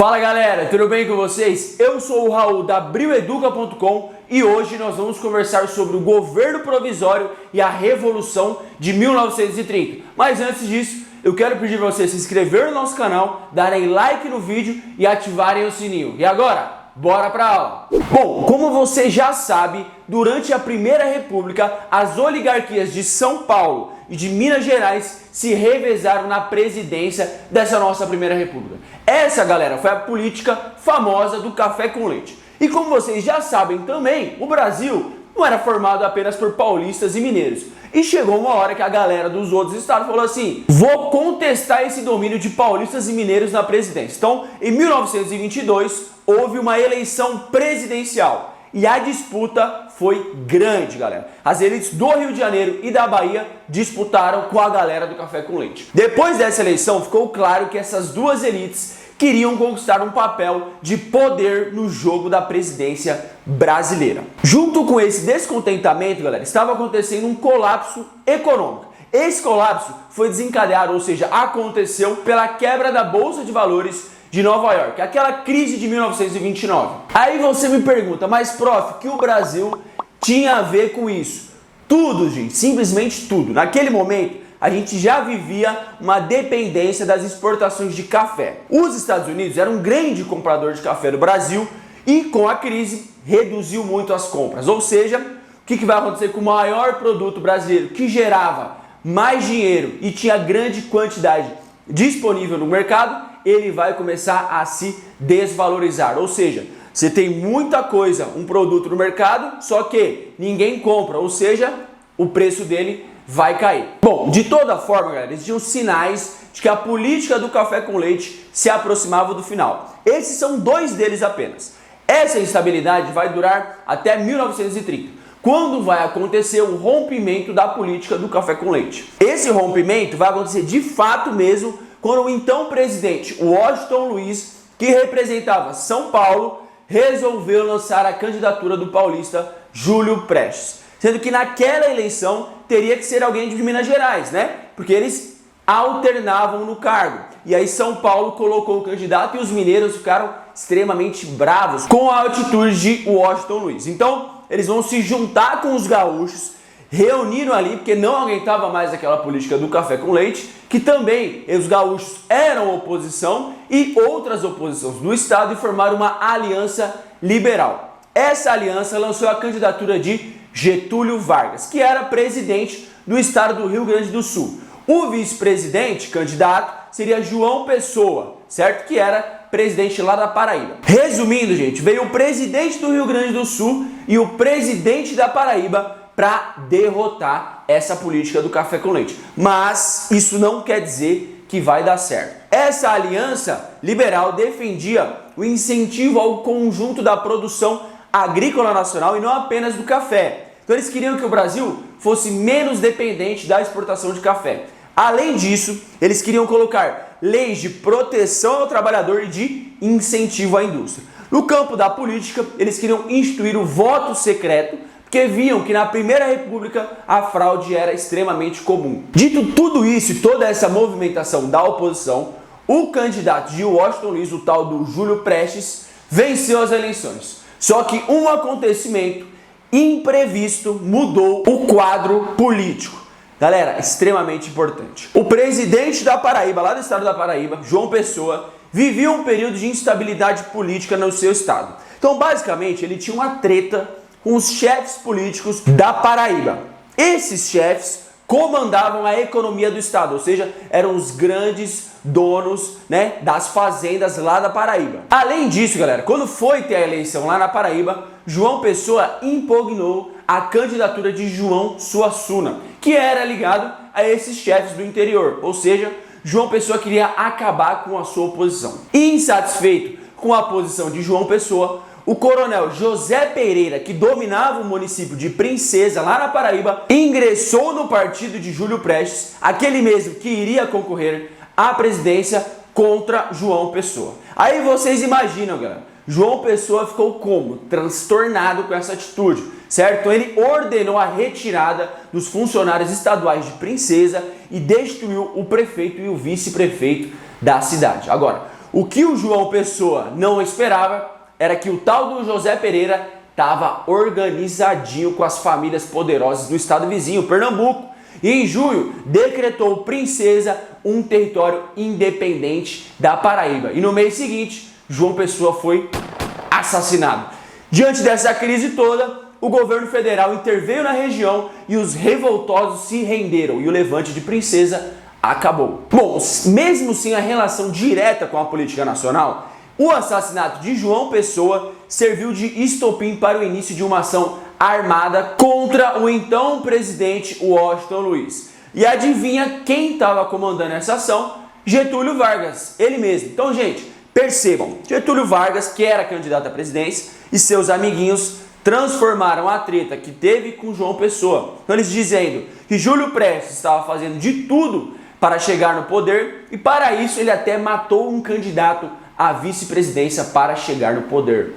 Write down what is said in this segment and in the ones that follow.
Fala galera, tudo bem com vocês? Eu sou o Raul da Brioeduca.com e hoje nós vamos conversar sobre o governo provisório e a Revolução de 1930. Mas antes disso, eu quero pedir para vocês se inscreverem no nosso canal, darem like no vídeo e ativarem o sininho. E agora, bora para a aula! Bom, como você já sabe, durante a Primeira República, as oligarquias de São Paulo e de Minas Gerais se revezaram na presidência dessa nossa Primeira República. Essa, galera, foi a política famosa do café com leite. E como vocês já sabem também, o Brasil não era formado apenas por paulistas e mineiros. E chegou uma hora que a galera dos outros estados falou assim: vou contestar esse domínio de paulistas e mineiros na presidência. Então, em 1922, houve uma eleição presidencial. E a disputa foi grande, galera. As elites do Rio de Janeiro e da Bahia disputaram com a galera do café com leite. Depois dessa eleição, ficou claro que essas duas elites queriam conquistar um papel de poder no jogo da presidência brasileira. Junto com esse descontentamento, galera, estava acontecendo um colapso econômico. Esse colapso foi desencadeado, ou seja, aconteceu pela quebra da Bolsa de Valores de Nova York, aquela crise de 1929. Aí você me pergunta, mas prof, o que o Brasil tinha a ver com isso? Tudo, gente, simplesmente tudo. Naquele momento, a gente já vivia uma dependência das exportações de café. Os Estados Unidos eram um grande comprador de café do Brasil e com a crise reduziu muito as compras. Ou seja, o que vai acontecer com o maior produto brasileiro que gerava mais dinheiro e tinha grande quantidade disponível no mercado? Ele vai começar a se desvalorizar. Ou seja, você tem muita coisa, um produto no mercado, só que ninguém compra, ou seja, o preço dele vai cair. Bom, de toda forma, galera, existiam sinais de que a política do café com leite se aproximava do final. Esses são dois deles apenas. Essa instabilidade vai durar até 1930, quando vai acontecer o rompimento da política do café com leite. Esse rompimento vai acontecer de fato mesmo quando o então presidente Washington Luiz, que representava São Paulo, resolveu lançar a candidatura do paulista Júlio Prestes. Sendo que naquela eleição teria que ser alguém de Minas Gerais, né? Porque eles alternavam no cargo. E aí São Paulo colocou o candidato e os mineiros ficaram extremamente bravos com a atitude de Washington Luiz. Então, eles vão se juntar com os gaúchos, reuniram ali, porque não aguentava mais aquela política do café com leite, que também os gaúchos eram oposição e outras oposições do estado e formaram uma aliança liberal. Essa aliança lançou a candidatura de Getúlio Vargas, que era presidente do estado do Rio Grande do Sul. O vice-presidente, candidato, seria João Pessoa, certo? Que era presidente lá da Paraíba. Resumindo, gente, veio o presidente do Rio Grande do Sul e o presidente da Paraíba para derrotar essa política do café com leite. Mas isso não quer dizer que vai dar certo. Essa aliança liberal defendia o incentivo ao conjunto da produção agrícola nacional e não apenas do café. Então eles queriam que o Brasil fosse menos dependente da exportação de café. Além disso, eles queriam colocar leis de proteção ao trabalhador e de incentivo à indústria. No campo da política, eles queriam instituir o voto secreto, porque viam que na Primeira República a fraude era extremamente comum. Dito tudo isso e toda essa movimentação da oposição, o candidato de Washington Luiz, o tal do Júlio Prestes, venceu as eleições. Só que um acontecimento imprevisto mudou o quadro político. Galera, extremamente importante. O presidente da Paraíba, lá do estado da Paraíba, João Pessoa, vivia um período de instabilidade política no seu estado. Então, basicamente, ele tinha uma treta com os chefes políticos da Paraíba. Esses chefes comandavam a economia do estado, ou seja, eram os grandes donos, né, das fazendas lá da Paraíba. Além disso, galera, quando foi ter a eleição lá na Paraíba, João Pessoa impugnou a candidatura de João Suassuna, que era ligado a esses chefes do interior, ou seja, João Pessoa queria acabar com a sua oposição. Insatisfeito com a posição de João Pessoa, o coronel José Pereira, que dominava o município de Princesa, lá na Paraíba, ingressou no partido de Júlio Prestes, aquele mesmo que iria concorrer à presidência contra João Pessoa. Aí vocês imaginam, galera, João Pessoa ficou como? Transtornado com essa atitude, certo? Então ele ordenou a retirada dos funcionários estaduais de Princesa e destituiu o prefeito e o vice-prefeito da cidade. Agora, o que o João Pessoa não esperava era que o tal do José Pereira estava organizadinho com as famílias poderosas do estado vizinho, Pernambuco, e em junho decretou Princesa um território independente da Paraíba. E no mês seguinte, João Pessoa foi assassinado. Diante dessa crise toda, o governo federal interveio na região e os revoltosos se renderam e o levante de Princesa acabou. Bom, mesmo sem a relação direta com a política nacional, o assassinato de João Pessoa serviu de estopim para o início de uma ação armada contra o então presidente Washington Luiz. E adivinha quem estava comandando essa ação? Getúlio Vargas, ele mesmo. Então, gente, percebam, Getúlio Vargas, que era candidato à presidência, e seus amiguinhos transformaram a treta que teve com João Pessoa. Então, eles dizendo que Júlio Prestes estava fazendo de tudo para chegar no poder e para isso ele até matou um candidato à vice-presidência para chegar no poder.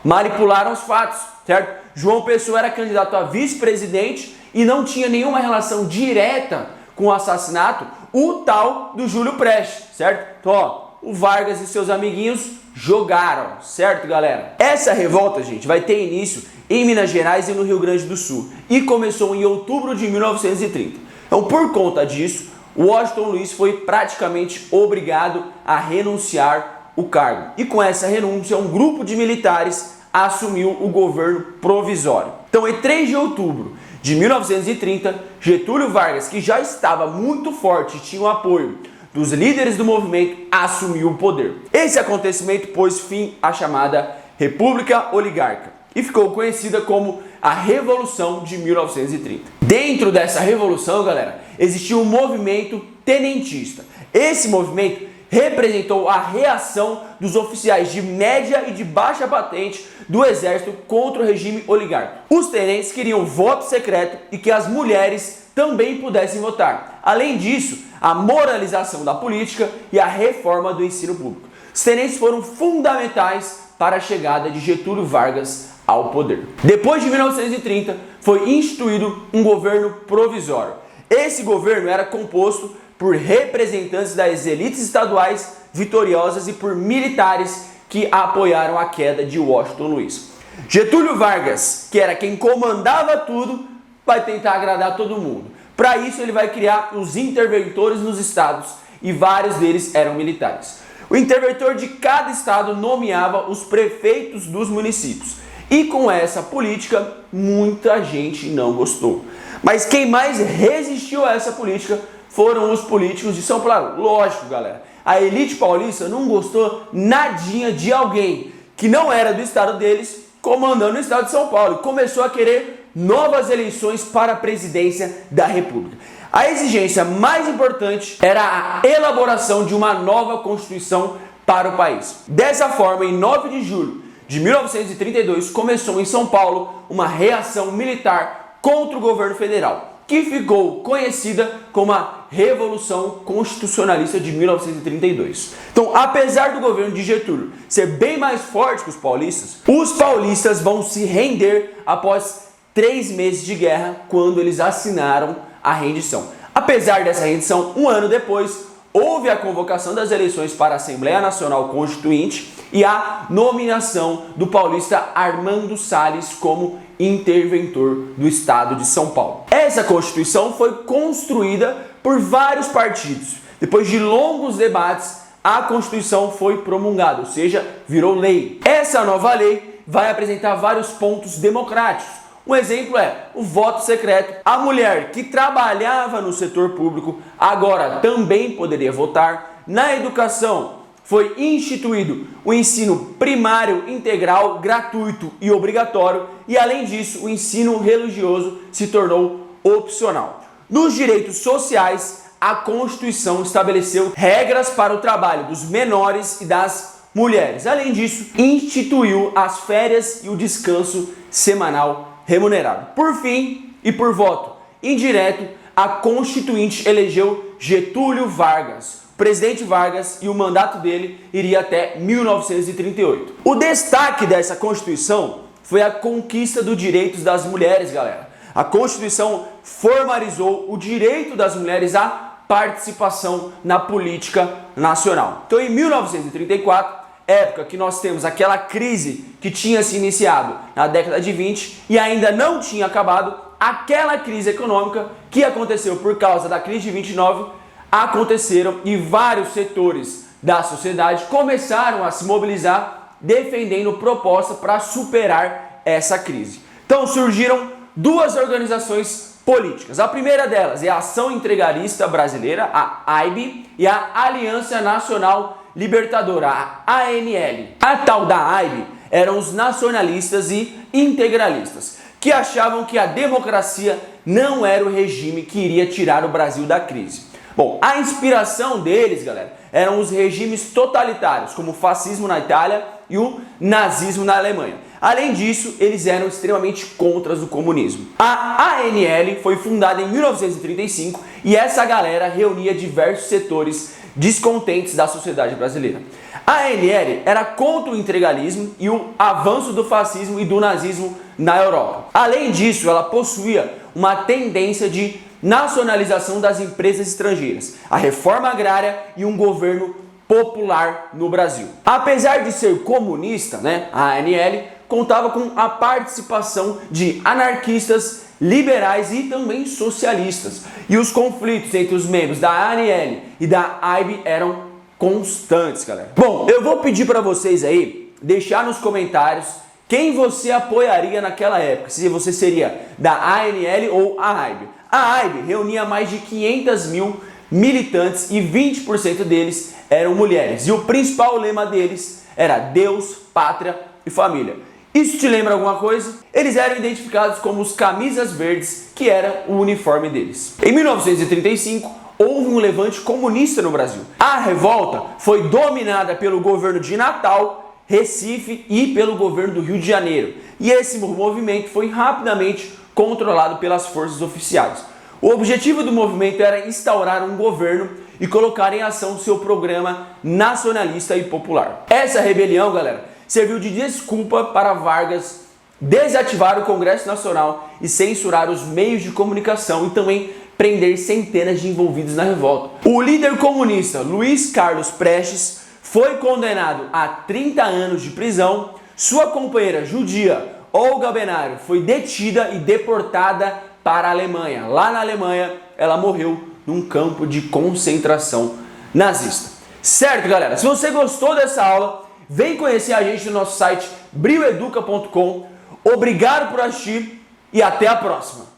Manipularam os fatos, certo? João Pessoa era candidato a vice-presidente e não tinha nenhuma relação direta com o assassinato, o tal do Júlio Prestes, certo? Então, o Vargas e seus amiguinhos jogaram, certo, galera? Essa revolta, gente, vai ter início em Minas Gerais e no Rio Grande do Sul e começou em outubro de 1930. Então, por conta disso, Washington Luiz foi praticamente obrigado a renunciar o cargo. E com essa renúncia, um grupo de militares assumiu o governo provisório. Então, em 3 de outubro de 1930, Getúlio Vargas, que já estava muito forte e tinha o apoio dos líderes do movimento, assumiu o poder. Esse acontecimento pôs fim à chamada República Oligárquica e ficou conhecida como a Revolução de 1930. Dentro dessa revolução, galera, existia um movimento tenentista. Esse movimento representou a reação dos oficiais de média e de baixa patente do exército contra o regime oligárquico. Os tenentes queriam voto secreto e que as mulheres também pudessem votar. Além disso, a moralização da política e a reforma do ensino público. Os tenentes foram fundamentais para a chegada de Getúlio Vargas ao poder. Depois de 1930, foi instituído um governo provisório. Esse governo era composto por representantes das elites estaduais vitoriosas e por militares que apoiaram a queda de Washington Luiz. Getúlio Vargas, que era quem comandava tudo, vai tentar agradar todo mundo. Para isso, ele vai criar os interventores nos estados e vários deles eram militares. O interventor de cada estado nomeava os prefeitos dos municípios. E com essa política, muita gente não gostou. Mas quem mais resistiu a essa política foram os políticos de São Paulo. Lógico, galera. A elite paulista não gostou nadinha de alguém que não era do estado deles comandando o estado de São Paulo. E começou a querer novas eleições para a presidência da República. A exigência mais importante era a elaboração de uma nova Constituição para o país. Dessa forma, em 9 de julho de 1932, começou em São Paulo uma reação militar contra o governo federal, que ficou conhecida como a Revolução Constitucionalista de 1932. Então, apesar do governo de Getúlio ser bem mais forte que os paulistas vão se render após 3 meses de guerra, quando eles assinaram a rendição. Apesar dessa rendição, um ano depois, houve a convocação das eleições para a Assembleia Nacional Constituinte e a nomeação do paulista Armando Salles como interventor do estado de São Paulo. Essa Constituição foi construída por vários partidos. Depois de longos debates, a Constituição foi promulgada, ou seja, virou lei. Essa nova lei vai apresentar vários pontos democráticos. Um exemplo é o voto secreto. A mulher que trabalhava no setor público agora também poderia votar. Na educação, foi instituído o ensino primário integral, gratuito e obrigatório. E além disso, o ensino religioso se tornou opcional. Nos direitos sociais, a Constituição estabeleceu regras para o trabalho dos menores e das mulheres. Além disso, instituiu as férias e o descanso semanal remunerado. Por fim, e por voto indireto, a Constituinte elegeu Getúlio Vargas, presidente Vargas, e o mandato dele iria até 1938. O destaque dessa Constituição foi a conquista dos direitos das mulheres, galera. A Constituição formalizou o direito das mulheres a participação na política nacional. Então, em 1934, época que nós temos aquela crise que tinha se iniciado na década de 20 e ainda não tinha acabado, aquela crise econômica que aconteceu por causa da crise de 29, aconteceram e vários setores da sociedade começaram a se mobilizar defendendo proposta para superar essa crise. Então surgiram duas organizações políticas. A primeira delas é a Ação Integralista Brasileira, a AIB, e a Aliança Nacional Libertadora, a ANL. A tal da AIB eram os nacionalistas e integralistas, que achavam que a democracia não era o regime que iria tirar o Brasil da crise. Bom, a inspiração deles, galera, eram os regimes totalitários, como o fascismo na Itália e o nazismo na Alemanha. Além disso, eles eram extremamente contra o comunismo. A ANL foi fundada em 1935 e essa galera reunia diversos setores descontentes da sociedade brasileira. A ANL era contra o integralismo e o avanço do fascismo e do nazismo na Europa. Além disso, ela possuía uma tendência de nacionalização das empresas estrangeiras, a reforma agrária e um governo popular no Brasil. Apesar de ser comunista, a ANL contava com a participação de anarquistas, liberais e também socialistas. E os conflitos entre os membros da ANL e da AIB eram constantes, galera. Bom, eu vou pedir para vocês aí deixar nos comentários quem você apoiaria naquela época, se você seria da ANL ou a AIB. A AIB reunia mais de 500 mil militantes e 20% deles eram mulheres. E o principal lema deles era Deus, Pátria e Família. Isso te lembra alguma coisa? Eles eram identificados como os camisas verdes, que era o uniforme deles. Em 1935, houve um levante comunista no Brasil. A revolta foi dominada pelo governo de Natal, Recife e pelo governo do Rio de Janeiro. E esse movimento foi rapidamente controlado pelas forças oficiais. O objetivo do movimento era instaurar um governo e colocar em ação seu programa nacionalista e popular. Essa rebelião, galera, serviu de desculpa para Vargas desativar o Congresso Nacional e censurar os meios de comunicação e também prender centenas de envolvidos na revolta. O líder comunista Luiz Carlos Prestes foi condenado a 30 anos de prisão. Sua companheira judia Olga Benário foi detida e deportada para a Alemanha. Lá na Alemanha, ela morreu num campo de concentração nazista. Certo, galera? Se você gostou dessa aula, vem conhecer a gente no nosso site brioeduca.com. Obrigado por assistir e até a próxima!